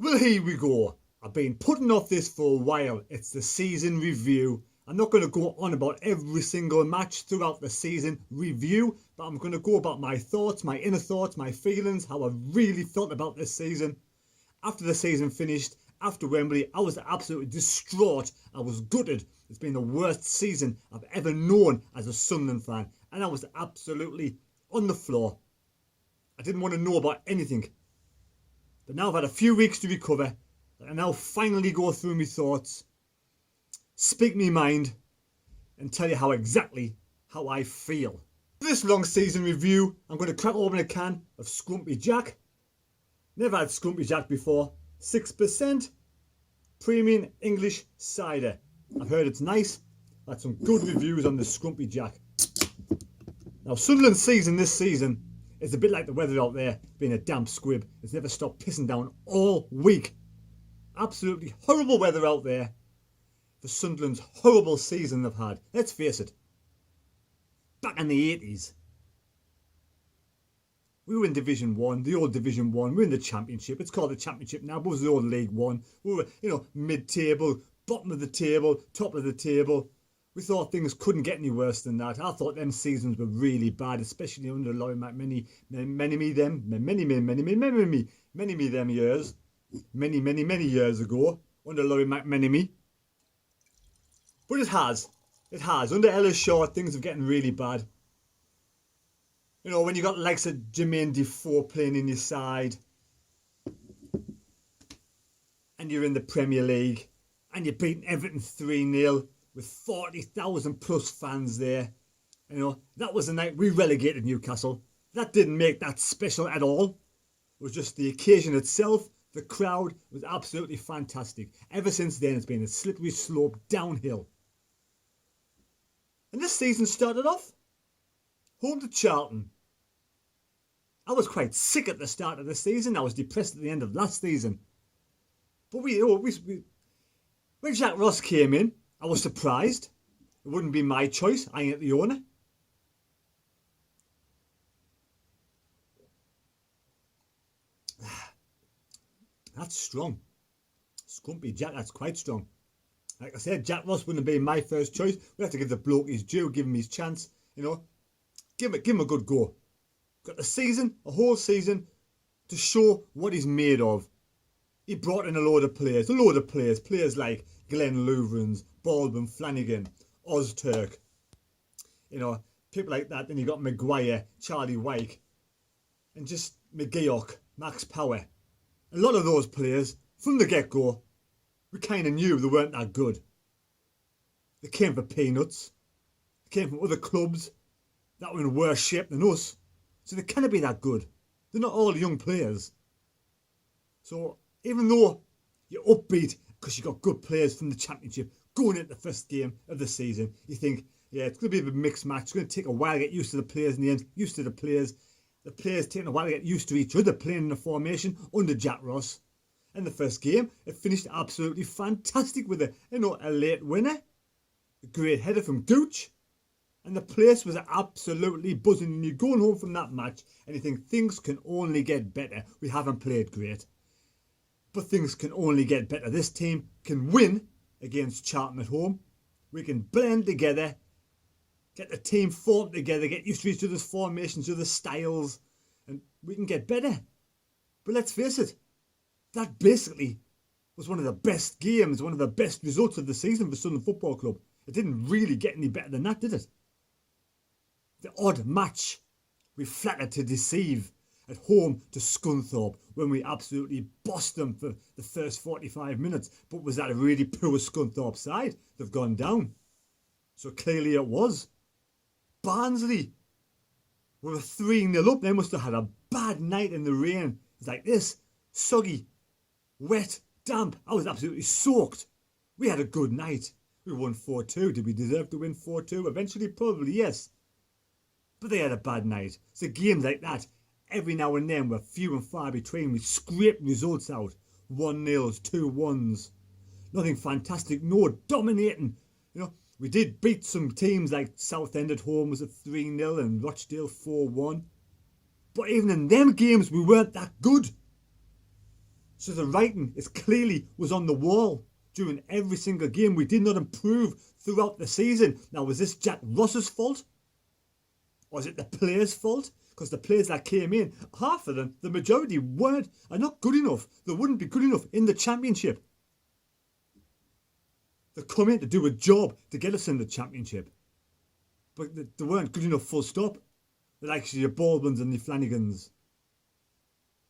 Well, here we go. I've been putting off this for a while. It's the season review. I'm not going to go on about every single match throughout the season review, but I'm going to go about my thoughts, my inner thoughts, my feelings, how I really felt about this season. After the season finished, after Wembley, I was absolutely distraught. I was gutted. It's been the worst season I've ever known as a Sunderland fan, and I was absolutely on the floor. I didn't want to know about anything. But now I've had a few weeks to recover, and I now finally go through my thoughts, speak my mind, and tell you exactly how I feel. For this long season review, I'm going to crack open a can of Scrumpy Jack. Never had Scrumpy Jack before. 6% premium English cider. I've heard it's nice. I've had some good reviews on the Scrumpy Jack. Now, Sunderland's season this season is a bit like the weather out there, being a damp squib. It's never stopped pissing down all week. Absolutely horrible weather out there for Sunderland's horrible season they've had. Let's face it. Back in the 80s, we were in Division 1, the old Division 1. We're in the Championship. It's called the Championship now, but it was the old League 1. We were, mid-table, bottom of the table, top of the table. We thought things couldn't get any worse than that. I thought them seasons were really bad, especially under Laurie McMany, many years ago, under Laurie McMany. But it has. Under Ellis Shaw, things are getting really bad. You know, when you got the likes of Jermaine Defoe playing in your side, and you're in the Premier League, and you're beating Everton 3-0 with 40,000 plus fans there. You know, that was the night we relegated Newcastle. That didn't make that special at all. It was just the occasion itself. The crowd was absolutely fantastic. Ever since then, it's been a slippery slope downhill. And this season started off home to Charlton. I was quite sick at the start of the season. I was depressed at the end of last season. But when Jack Ross came in, I was surprised. It wouldn't be my choice. I ain't the owner. That's strong. Scrumpy Jack, that's quite strong. Like I said, Jack Ross wouldn't have been my first choice. We have to give the bloke his due, give him his chance. You know, give him a good go. Got the season, a whole season, to show what he's made of. He brought in a load of players. Players like Glenn Louvrens, Baldwin Flanagan, Ozturk. You know, people like that. Then you got Maguire, Charlie Wyke, and just McGeoch, Max Power. A lot of those players, from the get-go, we kind of knew they weren't that good. They came for peanuts. They came from other clubs that were in worse shape than us. So they can't be that good. They're not all young players. So even though you're upbeat because you got good players from the Championship going into the first game of the season, you think, yeah, it's going to be a mixed match. It's going to take a while to get used to the players in the end, used to the players. The players taking a while to get used to each other, playing in a formation under Jack Ross. And the first game, it finished absolutely fantastic with a late winner. A great header from Gooch. And the place was absolutely buzzing. And you're going home from that match and you think things can only get better. We haven't played great, but things can only get better. This team can win against Charlton at home. We can blend together, get the team formed together, get used to each other's formations, other styles, and we can get better. But let's face it, that basically was one of the best games, one of the best results of the season for Sunderland Football Club. It didn't really get any better than that, did it? The odd match we flattered to deceive at home to Scunthorpe when we absolutely bossed them for the first 45 minutes. But was that a really poor Scunthorpe side? They've gone down. So clearly it was. Barnsley were 3-0 up. They must have had a bad night in the rain. It's like this, soggy, wet, damp. I was absolutely soaked. We had a good night. We won 4-2. Did we deserve to win 4-2? Eventually, probably yes. But they had a bad night. So games like that, every now and then, were few and far between. We scraped results out. 1-0s, 2-1s. Nothing fantastic. No dominating. You know, we did beat some teams like Southend at home was a 3-0 and Rochdale 4-1. But even in them games, we weren't that good. So the writing is clearly was on the wall during every single game. We did not improve throughout the season. Now, was this Jack Ross's fault? Or is it the players' fault? Because the players that came in, half of them, the majority are not good enough. They wouldn't be good enough in the Championship. They come in to do a job to get us in the Championship. But they weren't good enough, full stop. They're like your Baldwins and the Flanagans.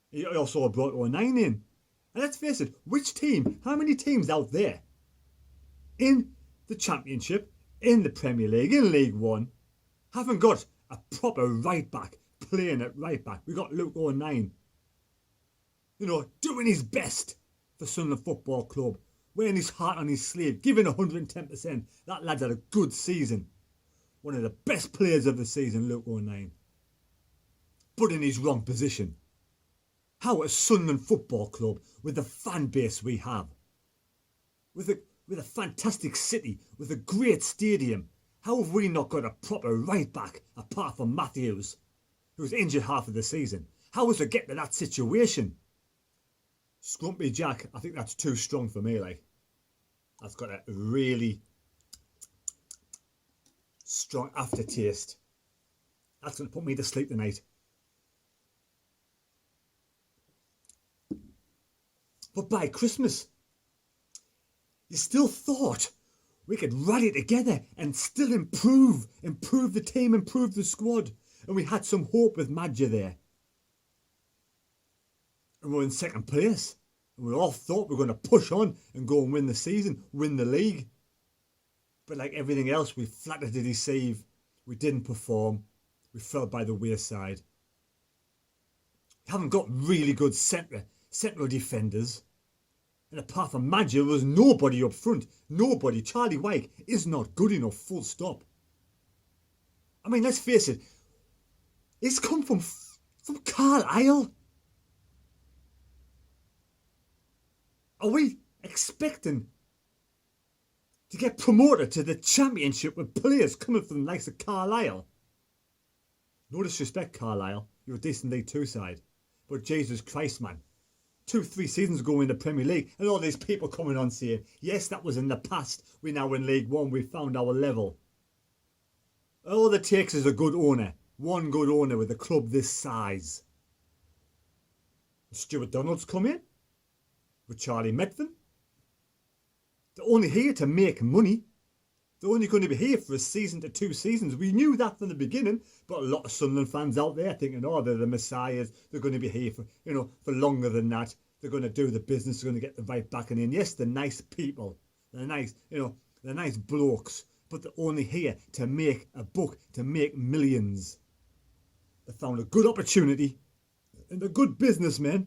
He also brought 09 in. And let's face it, how many teams out there in the Championship, in the Premier League, in League One, haven't got a proper right back playing at right back? We got Luke 09, doing his best for Sunderland Football Club, wearing his heart on his sleeve, giving 110%. That lad's had a good season. One of the best players of the season, Luke 09. But in his wrong position. How at Sunderland Football Club, with the fan base we have, with a fantastic city, with a great stadium, how have we not got a proper right back apart from Matthews, who was injured half of the season? How was it get to that situation? Scrumpy Jack, I think that's too strong for me. That's got a really strong aftertaste. That's going to put me to sleep tonight. But by Christmas, you still thought we could rally together and still improve the team, improve the squad. And we had some hope with Madja there. And we're in second place. And we all thought we were going to push on and go and win the season, win the league. But like everything else, we flattered to deceive. We didn't perform. We fell by the wayside. We haven't got really good central defenders. And apart from Madja, there was nobody up front. Nobody. Charlie Wyke is not good enough, full stop. I mean, let's face it. He's come from Carlisle. Are we expecting to get promoted to the Championship with players coming from the likes of Carlisle? No disrespect, Carlisle. You're a decent League Two side. But Jesus Christ, man. 2-3 seasons ago in the Premier League, and all these people coming on saying, yes, that was in the past. We're now in League One. We found our level. All it takes is a good owner. One good owner with a club this size. Stuart Donald's come in with Charlie Medvin. They're only here to make money. They're only going to be here for a season to 2 seasons. We knew that from the beginning, but a lot of Sunderland fans out there thinking, oh, they're the messiahs. They're going to be here for longer than that. They're going to do the business. They're going to get the right backing in. Yes, they're nice people. They're nice, they're nice blokes, but they're only here to make a buck, to make millions. They found a good opportunity, and they're good businessmen,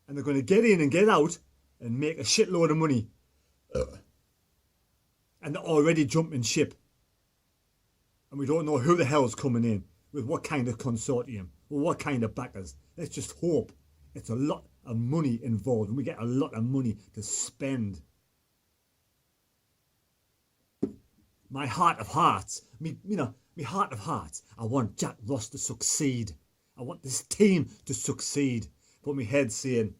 and they're going to get in and get out and make a shitload of money. And they're already jumping ship. And we don't know who the hell's coming in, with what kind of consortium, or what kind of backers. Let's just hope it's a lot of money involved, and we get a lot of money to spend. My heart of hearts, my heart of hearts, I want Jack Ross to succeed. I want this team to succeed. But my head's saying,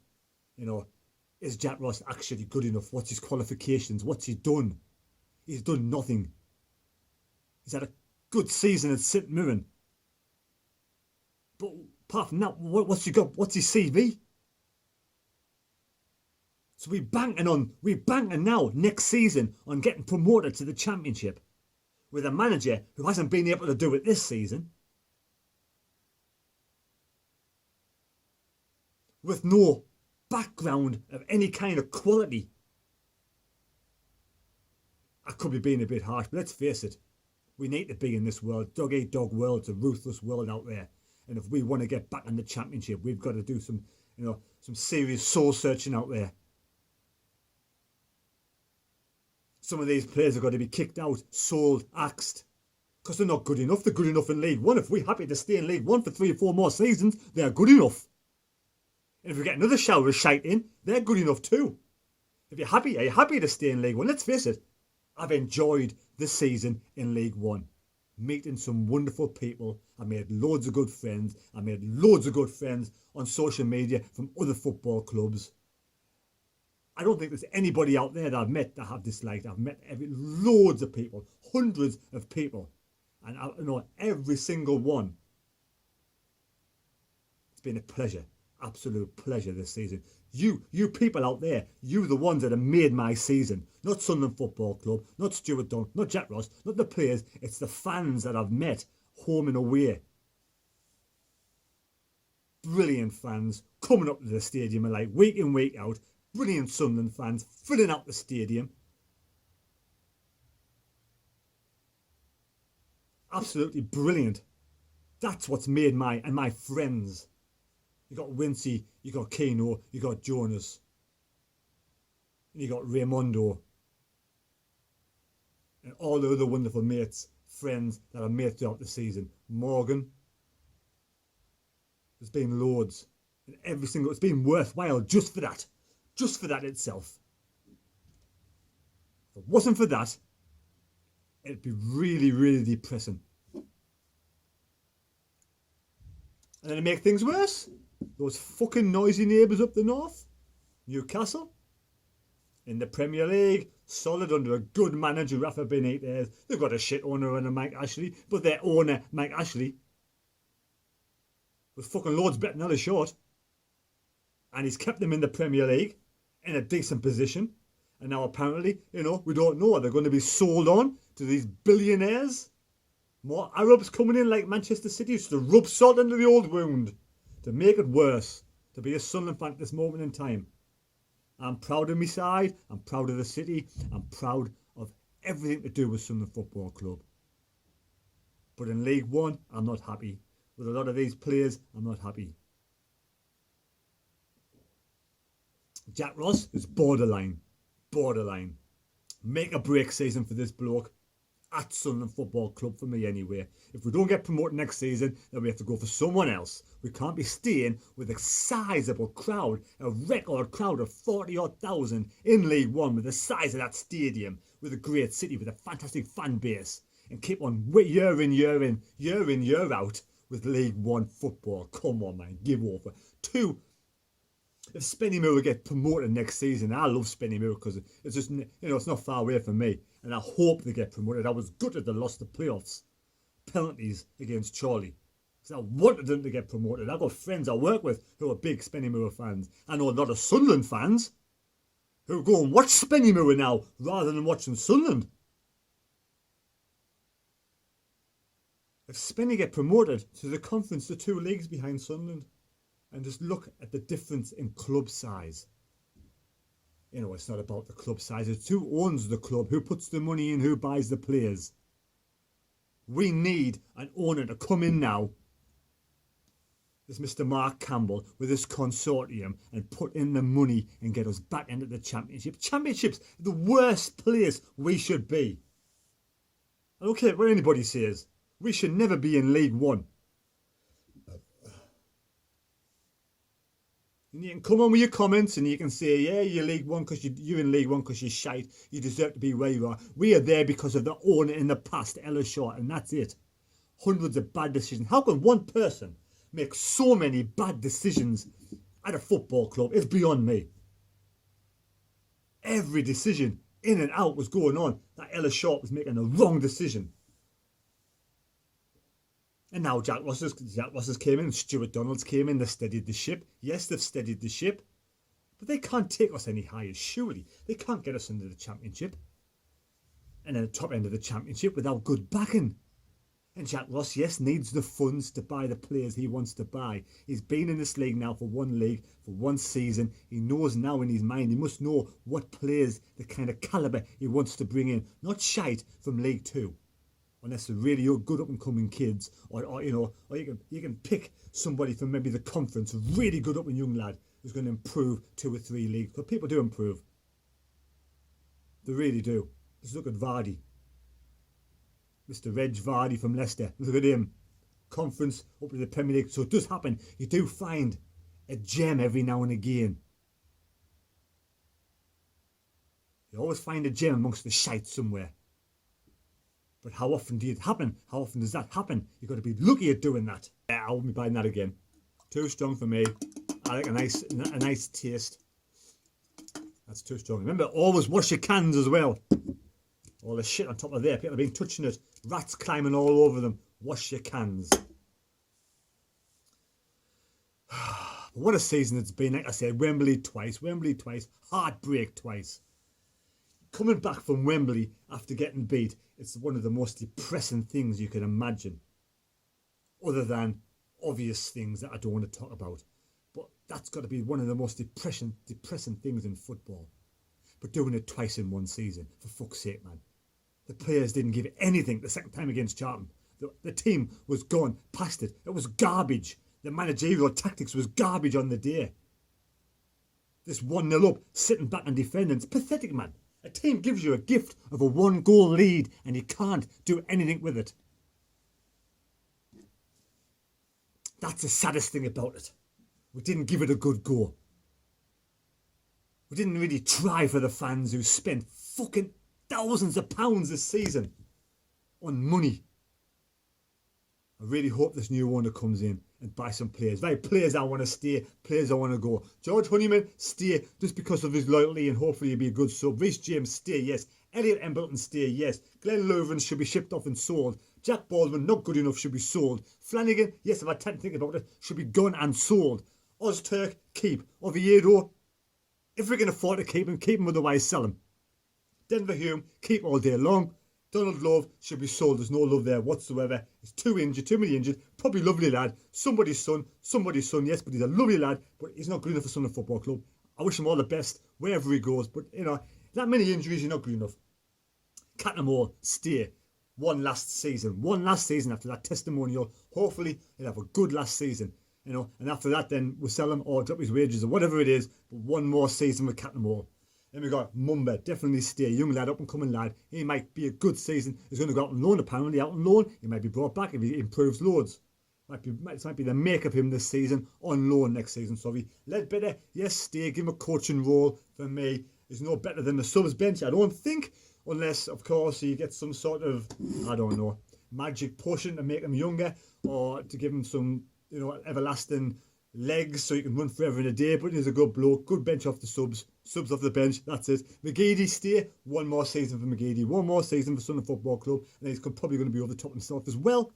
is Jack Ross actually good enough? What's his qualifications? What's he done? He's done nothing. He's had a good season at St Mirren. But apart from that, what's he got? What's his CV? So we're banking now next season on getting promoted to the Championship with a manager who hasn't been able to do it this season. With no background of any kind of quality. I could be being a bit harsh, but let's face it. We need to be in this world. Dog-eat-dog world. It's a ruthless world out there. And if we want to get back in the Championship, we've got to do some serious soul searching out there. Some of these players have got to be kicked out, sold, axed. Because they're not good enough. They're good enough in League One. If we're happy to stay in League One for 3 or 4 more seasons, they're good enough. And if we get another shower of shite in, they're good enough too. If you're happy, are you happy to stay in League One? Let's face it. I've enjoyed this season in League One. Meeting some wonderful people. I made loads of good friends. I made loads of good friends on social media from other football clubs. I don't think there's anybody out there that I've met that have disliked. I've met loads of people, hundreds of people, and I know every single one. It's been a pleasure, absolute pleasure this season. You people out there, you the ones that have made my season. Not Sunderland Football Club, not Stuart Dunn, not Jack Ross, not the players. It's the fans that I've met home and away. Brilliant fans coming up to the stadium like week in, week out. Brilliant Sunderland fans filling out the stadium. Absolutely brilliant. That's what's made my friends. You got Wincy, you got Keno, you got Jonas, you got Raymondo, and all the other wonderful mates, friends that I've made throughout the season. Morgan. There's been loads, and it's been worthwhile just for that itself. If it wasn't for that, it'd be really, really depressing. And then to make things worse, those fucking noisy neighbours up the north, Newcastle, in the Premier League, solid under a good manager, Rafa Benitez. They've got a shit owner and a Mike Ashley, but their owner, Mike Ashley, was fucking loads better than Short. And he's kept them in the Premier League in a decent position. And now apparently, we don't know. They're going to be sold on to these billionaires. More Arabs coming in like Manchester City to rub salt into the old wound. To make it worse. To be a Sunderland fan at this moment in time. I'm proud of my side. I'm proud of the city. I'm proud of everything to do with Sunderland Football Club. But in League One, I'm not happy. With a lot of these players, I'm not happy. Jack Ross is borderline. Borderline. Make a break season for this bloke. At Sunderland Football Club for me anyway. If we don't get promoted next season, then we have to go for someone else. We can't be staying with a sizable crowd, a record crowd of 40-odd thousand in League One with the size of that stadium, with a great city, with a fantastic fan base, and keep on year in, year out with League One football. Come on, man, give over. Two, if Spennymoor get promoted next season, I love Spennymoor because it's just, it's not far away from me. And I hope they get promoted. I was gutted they lost the playoffs. Penalties against Charlie. Because I wanted them to get promoted. I've got friends I work with who are big Spennymoor fans. I know a lot of Sunderland fans who go and watch Spennymoor now rather than watching Sunderland. If Spenny get promoted to the conference, the 2 leagues behind Sunderland, and just look at the difference in club size. It's not about the club size. It's who owns the club, who puts the money in, who buys the players. We need an owner to come in now, this Mr. Mark Campbell, with this consortium and put in the money and get us back into the Championship. Championship's the worst place we should be. I don't care what anybody says. We should never be in League One. And you can come on with your comments and you can say, yeah, you're League One because you're in League One because you're shite. You deserve to be where you are. We are there because of the owner in the past, Ella Short, and that's it. Hundreds of bad decisions. How can one person make so many bad decisions at a football club? It's beyond me. Every decision in and out was going on that Ella Short was making a wrong decision. And now Jack Ross's came in, Stuart Donald's came in, they steadied the ship. Yes, they've steadied the ship. But they can't take us any higher, surely. They can't get us into the Championship. And at the top end of the Championship without good backing. And Jack Ross, yes, needs the funds to buy the players he wants to buy. He's been in this league now for one league, for one season. He knows now in his mind, he must know what players, the kind of calibre he wants to bring in. Not shite from League Two. Unless they're really good up and coming kids, or you can pick somebody from maybe the conference, a really good up and young lad who's going to improve 2 or 3 leagues. But people do improve. They really do. Just look at Vardy. Mr. Reg Vardy from Leicester. Look at him. Conference up to the Premier League. So it does happen. You do find a gem every now and again. You always find a gem amongst the shite somewhere. But how often does it happen? How often does that happen? You've got to be lucky at doing that. Yeah, I won't be buying that again. Too strong for me. I like a nice taste. That's too strong. Remember, always wash your cans as well. All the shit on top of there. People have been touching it. Rats climbing all over them. Wash your cans. What a season it's been. Like I said, Wembley twice, heartbreak twice. Coming back from Wembley after getting beat, it's one of the most depressing things you can imagine. Other than obvious things that I don't want to talk about. But that's got to be one of the most depressing things in football. But doing it twice in one season, for fuck's sake, man. The players didn't give it anything the second time against Charlton. The team was gone past it. It was garbage. The managerial tactics was garbage on the day. This 1-0 up, sitting back and defending, it's pathetic, man. A team gives you a gift of a 1-goal lead and you can't do anything with it. That's the saddest thing about it. We didn't give it a good go. We didn't really try for the fans who spent fucking thousands of pounds this season on money. I really hope this new owner comes in and buys some players. Very players I want to stay, players I want to go. George Honeyman, stay just because of his loyalty and hopefully he'll be a good sub. Rhys James, stay, yes. Elliot Embleton, stay, yes. Glenn Loven should be shipped off and sold. Jack Baldwin, not good enough, should be sold. Flanagan, yes, if I had to think about it, should be gone and sold. Ozturk, keep. Oviedo, if we can afford to keep him, otherwise sell him. Denver Hume, keep all day long. Donald Love should be sold. There's no love there whatsoever. He's too many injured. Probably lovely lad. Somebody's son, yes, but he's a lovely lad. But he's not good enough for Sunderland Football Club. I wish him all the best wherever he goes. But, you know, that many injuries, you're not good enough. Cattermole, stay. One last season after that testimonial. Hopefully, he'll have a good last season. You know, and after that, then we'll sell him or drop his wages or whatever it is. But one more season with Cattermole. Then we got Mumba, definitely stay. Young lad, up and coming lad. He might be a good season. He's going to go out on loan, apparently, out on loan. He might be brought back if he improves loads. Might be the make of him this season, on loan next season. Sorry. Ledbetter, yes, stay. Give him a coaching role. For me, he's no better than the subs bench, I don't think. Unless, of course, he gets some sort of, I don't know, magic potion to make him younger. Or to give him some, you know, everlasting legs so he can run forever in a day. But he's a good bloke. Good bench off the subs. Subs off the bench, that's it. McGeady, stay. One more season for McGeady. One more season for Sunderland Football Club. And he's probably going to be over the top himself as well.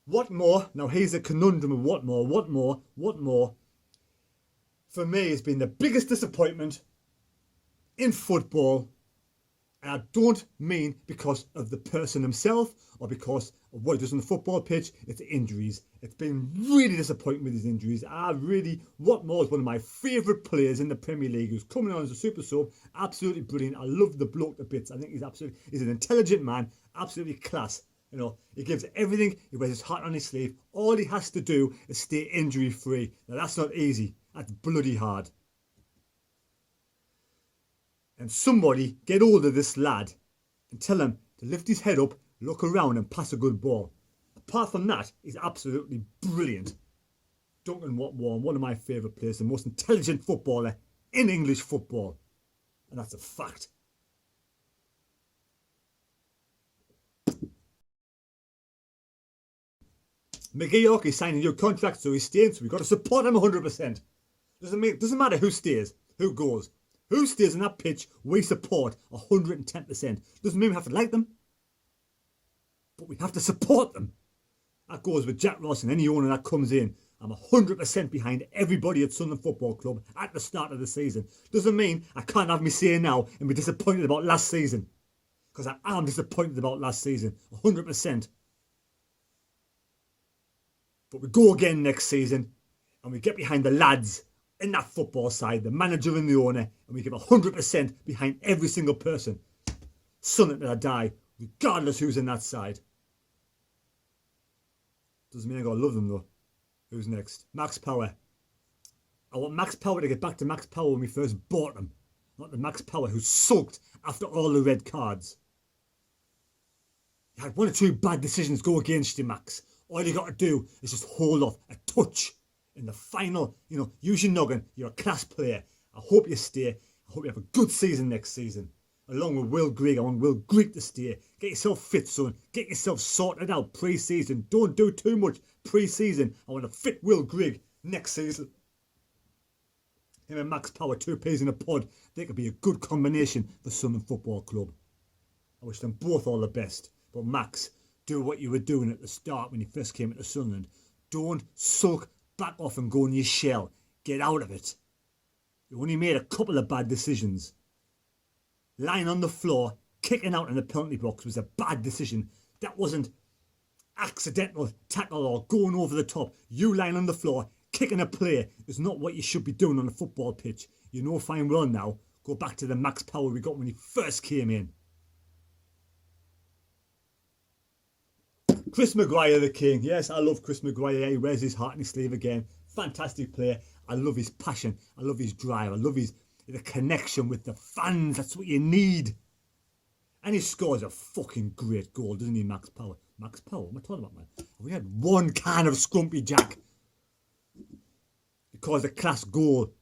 What more? Now here's a conundrum of what more. For me, it's been the biggest disappointment in football. And I don't mean because of the person himself or because of what he does on the football pitch. It's injuries. It's been really disappointing with his injuries. Watmore is one of my favourite players in the Premier League who's coming on as a super sub. Absolutely brilliant. I love the bloke to bits. I think he's an intelligent man. Absolutely class. You know, he gives everything. He wears his heart on his sleeve. All he has to do is stay injury free. Now that's not easy. That's bloody hard. And somebody get hold of this lad and tell him to lift his head up, look around and pass a good ball. Apart from that, he's absolutely brilliant. Duncan Watmore, one of my favourite players, the most intelligent footballer in English football. And that's a fact. McGeoch is signing a new contract, so he's staying, so we've got to support him 100%. Doesn't matter who stays, who goes. Who stays on that pitch, we support 110%. Doesn't mean we have to like them, but we have to support them. That goes with Jack Ross and any owner that comes in. I'm 100% behind everybody at Sunderland Football Club at the start of the season. Doesn't mean I can't have me say now and be disappointed about last season. Because I am disappointed about last season, 100%. But we go again next season and we get behind the lads in that football side, the manager and the owner, and we give 100% behind every single person. Son till I die, regardless who's in that side. Doesn't mean I gotta love them though. Who's next? Max Power. I want Max Power to get back to Max Power when we first bought him. Not the Max Power who sulked after all the red cards. You had one or two bad decisions go against you, Max. All you got to do is just hold off a touch. In the final, you know, use your noggin. You're a class player. I hope you stay. I hope you have a good season next season. Along with Will Grigg, I want Will Grigg to stay. Get yourself fit, son. Get yourself sorted out pre-season. Don't do too much pre-season. I want a fit Will Grigg next season. Him and Max Power, two peas in a pod. They could be a good combination for Sunderland Football Club. I wish them both all the best. But Max, do what you were doing at the start when you first came into Sunderland. Don't sulk, back off and go in your shell. Get out of it. You only made a couple of bad decisions. Lying on the floor, kicking out in the penalty box was a bad decision. That wasn't accidental tackle or going over the top. You lying on the floor, kicking a player is not what you should be doing on a football pitch. You know fine well now. Go back to the Max Power we got when he first came in. Chris Maguire, the king. Yes, I love Chris Maguire. He wears his heart on his sleeve again. Fantastic player. I love his passion. I love his drive. I love the connection with the fans. That's what you need. And he scores a fucking great goal, doesn't he, Max Power? Max Power? What am I talking about, man? We had one can of Scrumpy Jack. He scores a class goal.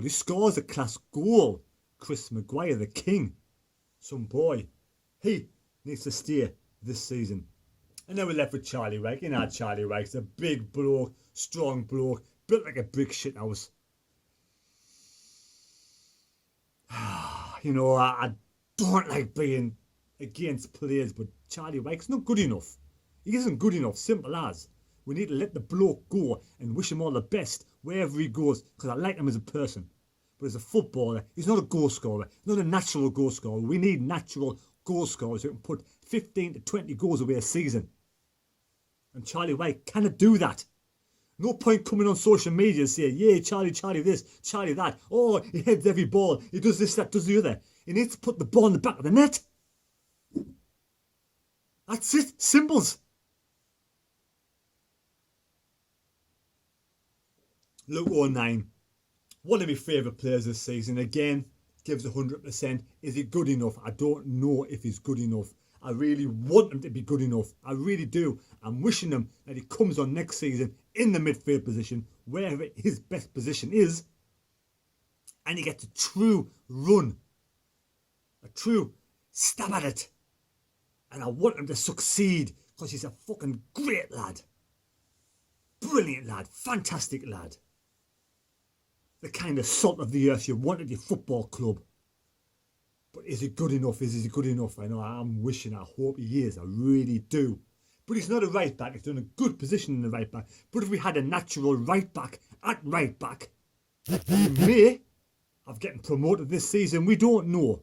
He scores a class goal. Chris Maguire, the king. Some boy. He needs to stay this season. And then we're left with Charlie Wright. You know Charlie Wright's a big bloke, strong bloke, built like a brick shit house. You know, I don't like being against players, but Charlie Wright's not good enough. He isn't good enough, simple as. We need to let the bloke go and wish him all the best wherever he goes, because I like him as a person. But as a footballer, he's not a goal scorer. He's not a natural goal scorer. We need natural goal scorers who can put 15 to 20 goals away a season. And Charlie Wright cannot do that. No point coming on social media and saying, yeah, Charlie this, Charlie that. Oh, he heads every ball. He does this, that, does the other. He needs to put the ball in the back of the net. That's it. Simples. Luke 09. One of my favourite players this season. Again, gives 100%. Is he good enough? I don't know if he's good enough. I really want him to be good enough. I really do. I'm wishing him that he comes on next season in the midfield position, wherever his best position is, and he gets a true run, a true stab at it. And I want him to succeed because he's a fucking great lad. Brilliant lad. Fantastic lad. The kind of salt of the earth you want at your football club. But is he good enough? Is he good enough? I know, I'm wishing, I hope he is. I really do. But he's not a right back. He's done a good position in the right back. But if we had a natural right back at right back, he may have getting promoted this season. We don't know.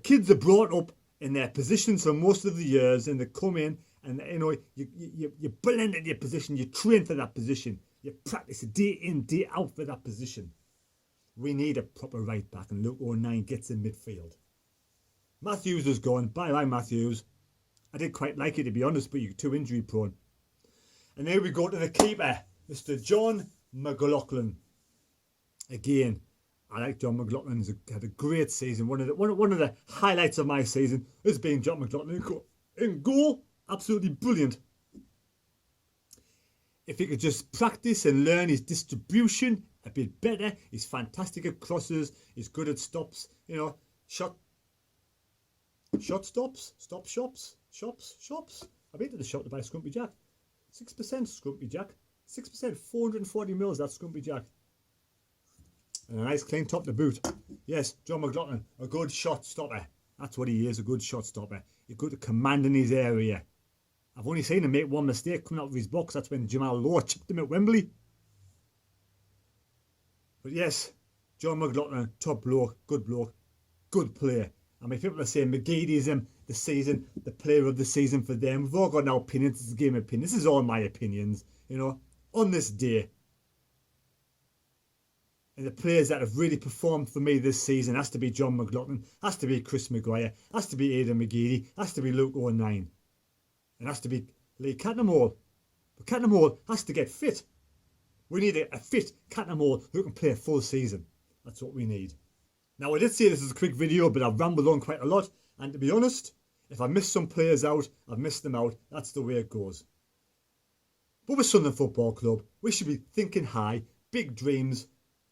Kids are brought up in their positions for most of the years, and they come in and, you know, you blend in your position. You train for that position. You practice day in, day out for that position. We need a proper right back, and Luke 09 gets in midfield. Matthews is gone. Bye-bye, Matthews. I didn't quite like it, to be honest, but you're too injury prone. And here we go to the keeper, Mr. John McLaughlin. Again, I like John McLaughlin. He's had a great season. One of the highlights of my season has been John McLaughlin in goal. Absolutely brilliant. If he could just practice and learn his distribution a bit better. He's fantastic at crosses. He's good at stops. You know, shot stops, stop shops. I've been to the shop to buy Scrumpy Jack. 6% Scrumpy Jack. 6%, 440 mils, that's Scrumpy Jack. And a nice clean top to boot. Yes, John McLaughlin, a good shot stopper. That's what he is, a good shot stopper. He's good at commanding his area. I've only seen him make one mistake coming out of his box. That's when Jamal Lowe chipped him at Wembley. But yes, John McLaughlin, top bloke, good player. I mean, people are saying McGeady's the season, the player of the season for them. We've all got our opinions. It's a game of opinions. This is all my opinions, you know, on this day. And the players that have really performed for me this season has to be John McLaughlin, has to be Chris Maguire, has to be Aidan McGeady, has to be Luke 09. And has to be Lee Cattermole. But Cattermole has to get fit. We need a fit Cattermole who can play a full season. That's what we need. Now, I did say this is a quick video, but I've rambled on quite a lot. And to be honest, if I miss some players out, I've missed them out. That's the way it goes. But with Sunderland Football Club, we should be thinking high, big dreams.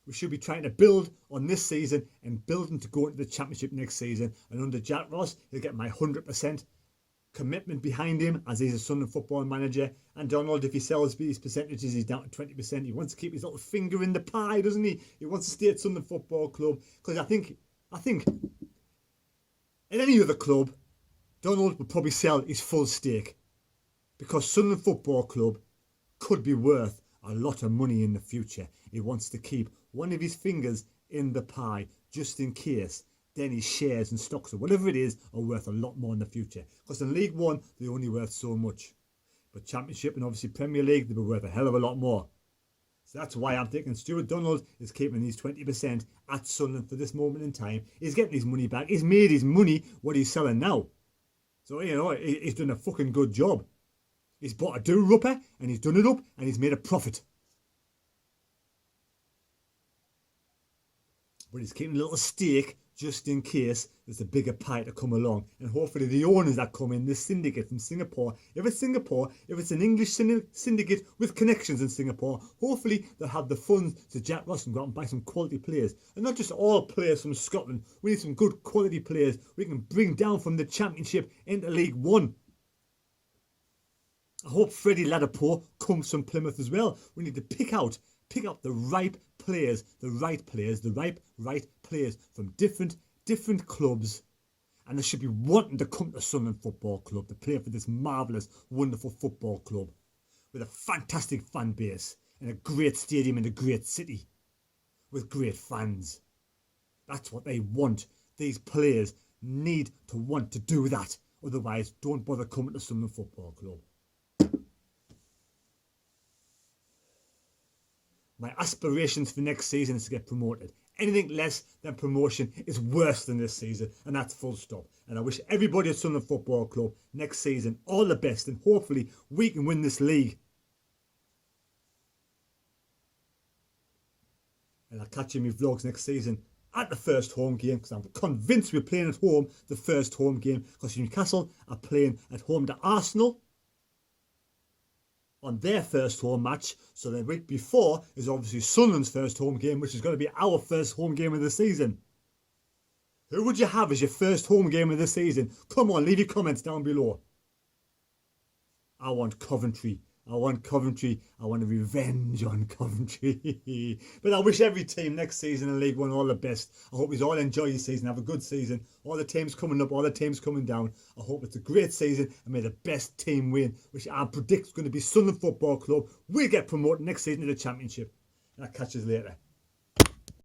We should be trying to build on this season and building to go into the Championship next season. And under Jack Ross, he'll get my 100%. commitment behind him as he's a Sunderland football manager. And Donald, if he sells these percentages, he's down to 20%. He wants to keep his little finger in the pie, doesn't he? He wants to stay at Sunderland Football Club. Because I think in any other club, Donald would probably sell his full stake. Because Sunderland Football Club could be worth a lot of money in the future. He wants to keep one of his fingers in the pie just in case. Then his shares and stocks or whatever it is are worth a lot more in the future. Because in League One, they're only worth so much. But Championship and obviously Premier League, they'll be worth a hell of a lot more. So that's why I'm thinking Stuart Donald is keeping these 20% at Sunderland for this moment in time. He's getting his money back. He's made his money what he's selling now. So, you know, he's done a fucking good job. He's bought a do-rupper and he's done it up and he's made a profit. But he's keeping a little stake just in case there's a bigger pie to come along. And hopefully the owners that come in, this syndicate from Singapore, if it's an English syndicate with connections in Singapore, hopefully they'll have the funds so Jack Ross can go out and buy some quality players. And not just all players from Scotland. We need some good quality players we can bring down from the Championship into League One. I hope Freddie Ladapo comes from Plymouth as well. We need to pick up the right players from different clubs, and they should be wanting to come to Sunderland Football Club to play for this marvellous, wonderful football club with a fantastic fan base and a great stadium in a great city with great fans. That's what they want. These players need to want to do that. Otherwise, don't bother coming to Sunderland Football Club. My aspirations for next season is to get promoted. Anything less than promotion is worse than this season, and that's full stop. And I wish everybody at Sunderland Football Club next season all the best, and hopefully we can win this league. And I'll catch you in my vlogs next season at the first home game, because I'm convinced we're playing at home the first home game, because Newcastle are playing at home to Arsenal on their first home match. So the week before is obviously Sunderland's first home game, which is going to be our first home game of the season. Who would you have as your first home game of the season? Come on, leave your comments down below. I want Coventry. I want a revenge on Coventry. But I wish every team next season in League One all the best. I hope you all enjoy your season, have a good season. All the teams coming up, all the teams coming down. I hope it's a great season and may the best team win, which I predict is going to be Sunderland Football Club. We'll get promoted next season to the Championship. And I'll catch you later.